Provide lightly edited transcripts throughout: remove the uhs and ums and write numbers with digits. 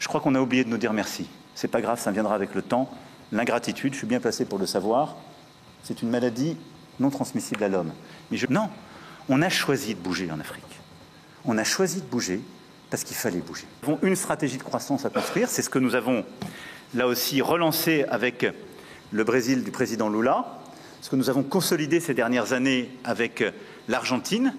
Je crois qu'on a oublié de nous dire merci. C'est pas grave, ça viendra avec le temps. L'ingratitude, je suis bien placé pour le savoir, c'est une maladie non transmissible à l'homme. Mais non, on a choisi de bouger en Afrique. On a choisi de bouger parce qu'il fallait bouger. Nous avons une stratégie de croissance à construire, c'est ce que nous avons là aussi relancé avec le Brésil du président Lula, ce que nous avons consolidé ces dernières années avec l'Argentine,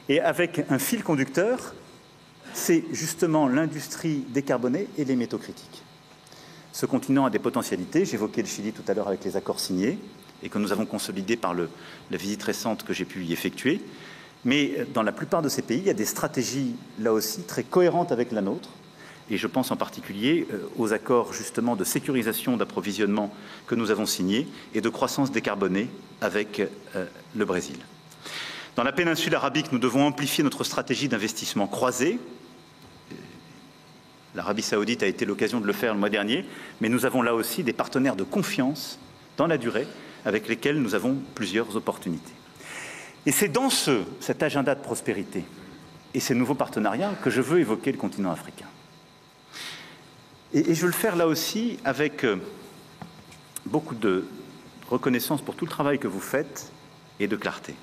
et avec un fil conducteur, c'est justement l'industrie décarbonée et les métaux critiques. Ce continent a des potentialités, j'évoquais le Chili tout à l'heure avec les accords signés, et que nous avons consolidés par la visite récente que j'ai pu y effectuer. Mais dans la plupart de ces pays, il y a des stratégies, là aussi, très cohérentes avec la nôtre. Et je pense en particulier aux accords, justement, de sécurisation d'approvisionnement que nous avons signés et de croissance décarbonée avec le Brésil. Dans la péninsule arabique, nous devons amplifier notre stratégie d'investissement croisé. L'Arabie saoudite a été l'occasion de le faire le mois dernier, mais nous avons là aussi des partenaires de confiance dans la durée avec lesquels nous avons plusieurs opportunités. Et c'est dans cet agenda de prospérité et ces nouveaux partenariats que je veux évoquer le continent africain. Et je veux le faire là aussi avec beaucoup de reconnaissance pour tout le travail que vous faites et de clarté.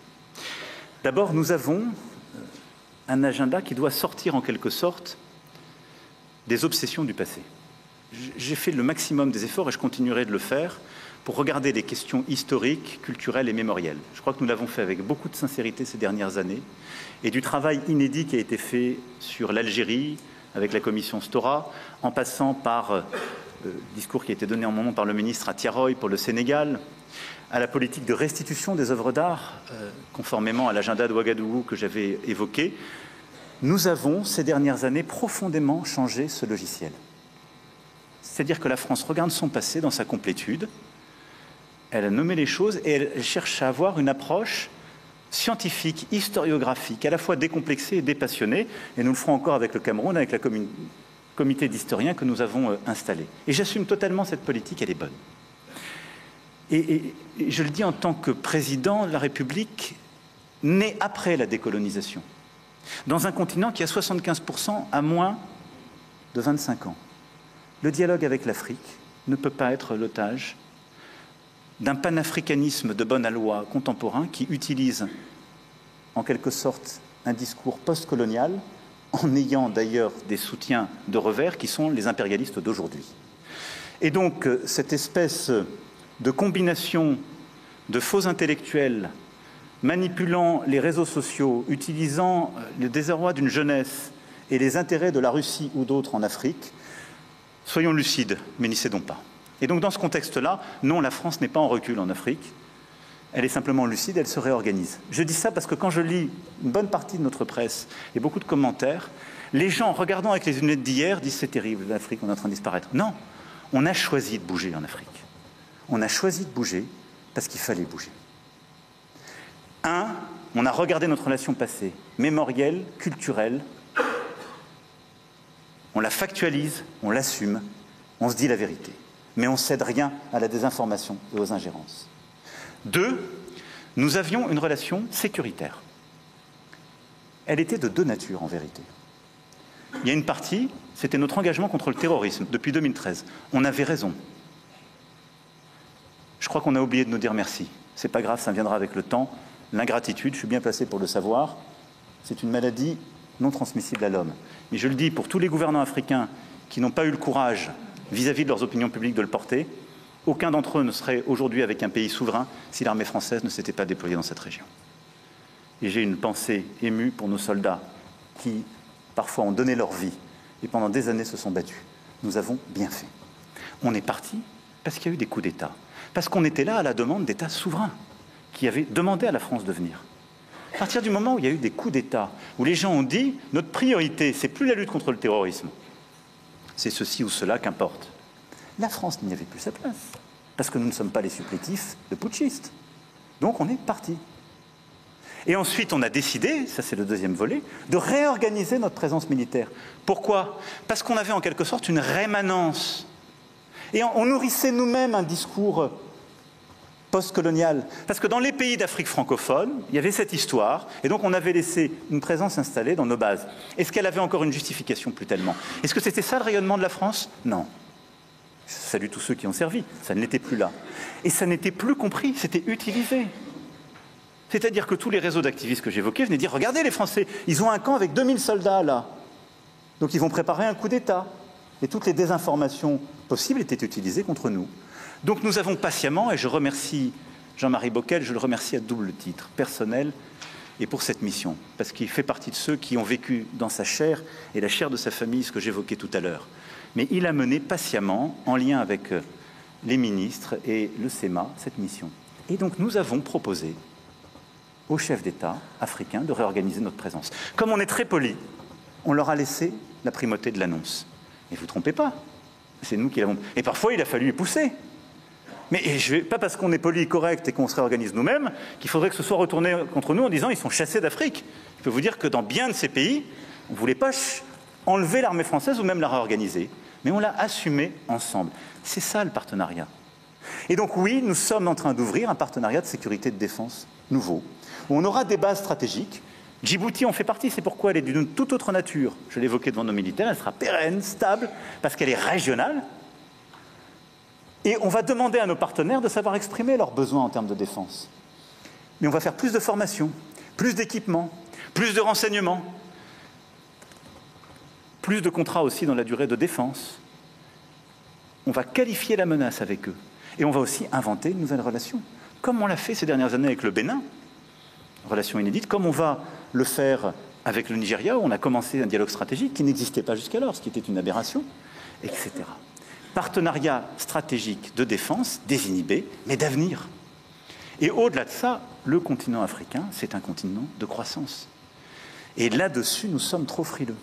D'abord, nous avons un agenda qui doit sortir en quelque sorte des obsessions du passé. J'ai fait le maximum des efforts et je continuerai de le faire pour regarder les questions historiques, culturelles et mémorielles. Je crois que nous l'avons fait avec beaucoup de sincérité ces dernières années et du travail inédit qui a été fait sur l'Algérie, avec la commission Stora, en passant par le discours qui a été donné en moment par le ministre à Tiaroy pour le Sénégal, à la politique de restitution des œuvres d'art, conformément à l'agenda de Ouagadougou que j'avais évoqué. Nous avons, ces dernières années, profondément changé ce logiciel. C'est-à-dire que la France regarde son passé dans sa complétude, elle a nommé les choses et elle cherche à avoir une approche scientifique, historiographique, à la fois décomplexée et dépassionnée, et nous le ferons encore avec le Cameroun, avec le comité d'historiens que nous avons installé. Et j'assume totalement cette politique, elle est bonne. Et je le dis en tant que président de la République, né après la décolonisation, dans un continent qui a 75% à moins de 25 ans. Le dialogue avec l'Afrique ne peut pas être l'otage d'un panafricanisme de bonne aloi contemporain qui utilise en quelque sorte un discours post-colonial en ayant d'ailleurs des soutiens de revers qui sont les impérialistes d'aujourd'hui. Et donc cette espèce de combination de faux intellectuels manipulant les réseaux sociaux, utilisant le désarroi d'une jeunesse et les intérêts de la Russie ou d'autres en Afrique, soyons lucides, mais n'y cédons pas. Et donc dans ce contexte-là, non, la France n'est pas en recul en Afrique, elle est simplement lucide, elle se réorganise. Je dis ça parce que quand je lis une bonne partie de notre presse et beaucoup de commentaires, les gens, regardant avec les lunettes d'hier, disent c'est terrible, l'Afrique, on est en train de disparaître. Non, on a choisi de bouger en Afrique. On a choisi de bouger parce qu'il fallait bouger. On a regardé notre relation passée, mémorielle, culturelle, on la factualise, on l'assume, on se dit la vérité. Mais on ne cède rien à la désinformation et aux ingérences. 2, nous avions une relation sécuritaire. Elle était de deux natures, en vérité. Il y a une partie, c'était notre engagement contre le terrorisme, depuis 2013. On avait raison. Je crois qu'on a oublié de nous dire merci. C'est pas grave, ça viendra avec le temps. L'ingratitude, je suis bien placé pour le savoir, c'est une maladie non transmissible à l'homme. Mais je le dis pour tous les gouvernants africains qui n'ont pas eu le courage vis-à-vis de leurs opinions publiques de le porter, aucun d'entre eux ne serait aujourd'hui avec un pays souverain si l'armée française ne s'était pas déployée dans cette région. Et j'ai une pensée émue pour nos soldats qui, parfois, ont donné leur vie et pendant des années se sont battus. Nous avons bien fait. On est parti parce qu'il y a eu des coups d'État. Parce qu'on était là à la demande d'États souverains qui avaient demandé à la France de venir. À partir du moment où il y a eu des coups d'État, où les gens ont dit « notre priorité, c'est plus la lutte contre le terrorisme, c'est ceci ou cela qu'importe », la France n'y avait plus sa place, parce que nous ne sommes pas les supplétifs de putschistes. Donc on est parti. Et ensuite, on a décidé, ça c'est le deuxième volet, de réorganiser notre présence militaire. Pourquoi? Parce qu'on avait en quelque sorte une rémanence. Et on nourrissait nous-mêmes un discours post-coloniale. Parce que dans les pays d'Afrique francophone, il y avait cette histoire, et donc on avait laissé une présence installée dans nos bases. Est-ce qu'elle avait encore une justification? Plus tellement. Est-ce que c'était ça le rayonnement de la France? Non. Je salue tous ceux qui ont servi, ça ne l'était plus là. Et ça n'était plus compris, c'était utilisé. C'est-à-dire que tous les réseaux d'activistes que j'évoquais venaient dire « Regardez les Français, ils ont un camp avec 2000 soldats là. Donc ils vont préparer un coup d'État. » Et toutes les désinformations possibles étaient utilisées contre nous. Donc nous avons patiemment, et je remercie Jean-Marie Bockel, je le remercie à double titre, personnel et pour cette mission, parce qu'il fait partie de ceux qui ont vécu dans sa chair et la chair de sa famille, ce que j'évoquais tout à l'heure. Mais il a mené patiemment, en lien avec les ministres et le SEMA, cette mission. Et donc nous avons proposé aux chefs d'État africains de réorganiser notre présence. Comme on est très poli, on leur a laissé la primauté de l'annonce. Mais vous ne vous trompez pas, c'est nous qui l'avons... Et parfois, il a fallu y pousser. Mais pas parce qu'on est poli et correct et qu'on se réorganise nous-mêmes qu'il faudrait que ce soit retourné contre nous en disant « ils sont chassés d'Afrique ». Je peux vous dire que dans bien de ces pays, on ne voulait pas enlever l'armée française ou même la réorganiser. Mais on l'a assumé ensemble. C'est ça le partenariat. Et donc oui, nous sommes en train d'ouvrir un partenariat de sécurité et de défense nouveau, où on aura des bases stratégiques. Djibouti en fait partie, c'est pourquoi elle est d'une toute autre nature. Je l'évoquais devant nos militaires, elle sera pérenne, stable, parce qu'elle est régionale. Et on va demander à nos partenaires de savoir exprimer leurs besoins en termes de défense. Mais on va faire plus de formation, plus d'équipements, plus de renseignements, plus de contrats aussi dans la durée de défense. On va qualifier la menace avec eux. Et on va aussi inventer une nouvelle relation, comme on l'a fait ces dernières années avec le Bénin, relation inédite, comme on va le faire avec le Nigeria, où on a commencé un dialogue stratégique qui n'existait pas jusqu'alors, ce qui était une aberration, etc. Partenariat stratégique de défense, désinhibé, mais d'avenir. Et au-delà de ça, le continent africain, c'est un continent de croissance. Et là-dessus, nous sommes trop frileux.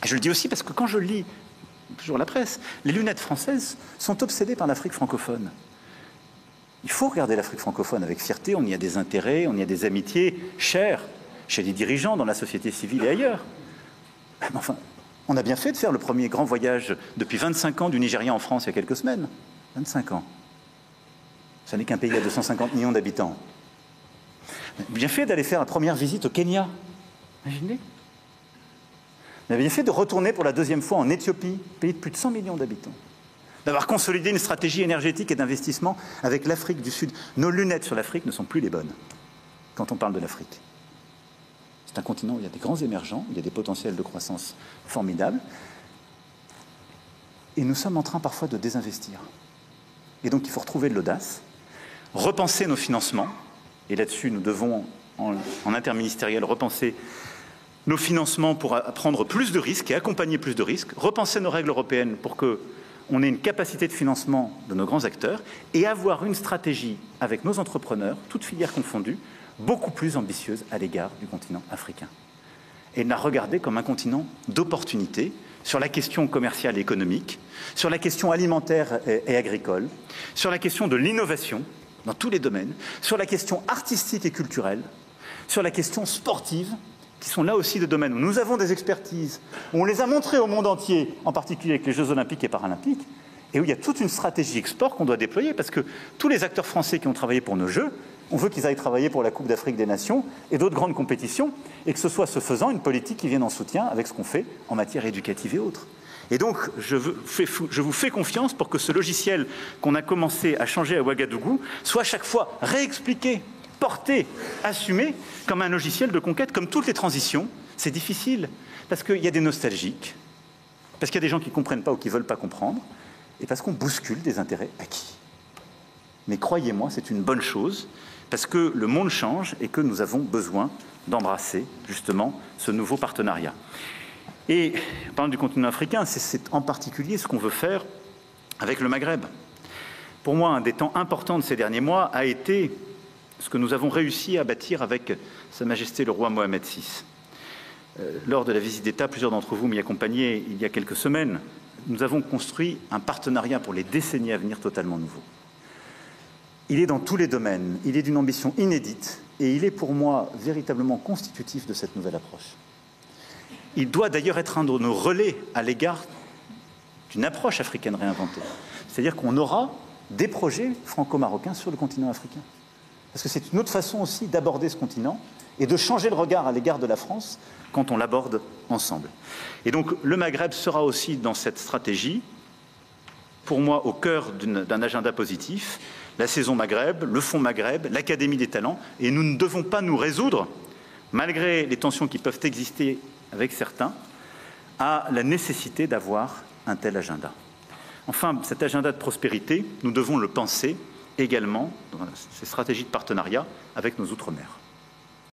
Je le dis aussi parce que quand je lis toujours la presse, les lunettes françaises sont obsédées par l'Afrique francophone. Il faut regarder l'Afrique francophone avec fierté, on y a des intérêts, on y a des amitiés chères chez les dirigeants, dans la société civile et ailleurs. Mais enfin, on a bien fait de faire le premier grand voyage depuis 25 ans du Nigeria en France il y a quelques semaines. 25 ans. Ça n'est qu'un pays à 250 millions d'habitants. Bien fait d'aller faire la première visite au Kenya. Imaginez. On a bien fait de retourner pour la deuxième fois en Éthiopie, pays de plus de 100 millions d'habitants. D'avoir consolidé une stratégie énergétique et d'investissement avec l'Afrique du Sud. Nos lunettes sur l'Afrique ne sont plus les bonnes quand on parle de l'Afrique. C'est un continent où il y a des grands émergents, il y a des potentiels de croissance formidables. Et nous sommes en train parfois de désinvestir. Et donc il faut retrouver de l'audace, repenser nos financements. Et là-dessus, nous devons, en interministériel, repenser nos financements pour prendre plus de risques et accompagner plus de risques, repenser nos règles européennes pour qu'on ait une capacité de financement de nos grands acteurs et avoir une stratégie avec nos entrepreneurs, toutes filières confondues, beaucoup plus ambitieuse à l'égard du continent africain. Et la regarder comme un continent d'opportunités sur la question commerciale et économique, sur la question alimentaire et agricole, sur la question de l'innovation dans tous les domaines, sur la question artistique et culturelle, sur la question sportive, qui sont là aussi des domaines où nous avons des expertises, où on les a montrées au monde entier, en particulier avec les Jeux olympiques et paralympiques, et où il y a toute une stratégie export qu'on doit déployer, parce que tous les acteurs français qui ont travaillé pour nos Jeux, on veut qu'ils aillent travailler pour la Coupe d'Afrique des Nations et d'autres grandes compétitions, et que ce soit, ce faisant, une politique qui vienne en soutien avec ce qu'on fait en matière éducative et autres. Et donc, je vous fais confiance pour que ce logiciel qu'on a commencé à changer à Ouagadougou soit à chaque fois réexpliqué, porté, assumé comme un logiciel de conquête, comme toutes les transitions. C'est difficile, parce qu'il y a des nostalgiques, parce qu'il y a des gens qui ne comprennent pas ou qui ne veulent pas comprendre, et parce qu'on bouscule des intérêts acquis. Mais croyez-moi, c'est une bonne chose, parce que le monde change et que nous avons besoin d'embrasser, justement, ce nouveau partenariat. Et, en parlant du continent africain, c'est en particulier ce qu'on veut faire avec le Maghreb. Pour moi, un des temps importants de ces derniers mois a été ce que nous avons réussi à bâtir avec Sa Majesté le roi Mohamed VI. Lors de la visite d'État, plusieurs d'entre vous m'y accompagnaient il y a quelques semaines. Nous avons construit un partenariat pour les décennies à venir totalement nouveau. Il est dans tous les domaines, il est d'une ambition inédite et il est pour moi véritablement constitutif de cette nouvelle approche. Il doit d'ailleurs être un de nos relais à l'égard d'une approche africaine réinventée. C'est-à-dire qu'on aura des projets franco-marocains sur le continent africain. Parce que c'est une autre façon aussi d'aborder ce continent et de changer le regard à l'égard de la France quand on l'aborde ensemble. Et donc le Maghreb sera aussi dans cette stratégie, pour moi au cœur d'un agenda positif, la saison Maghreb, le Fonds Maghreb, l'Académie des talents, et nous ne devons pas nous résoudre, malgré les tensions qui peuvent exister avec certains, à la nécessité d'avoir un tel agenda. Enfin, cet agenda de prospérité, nous devons le penser également dans ces stratégies de partenariat avec nos outre-mer.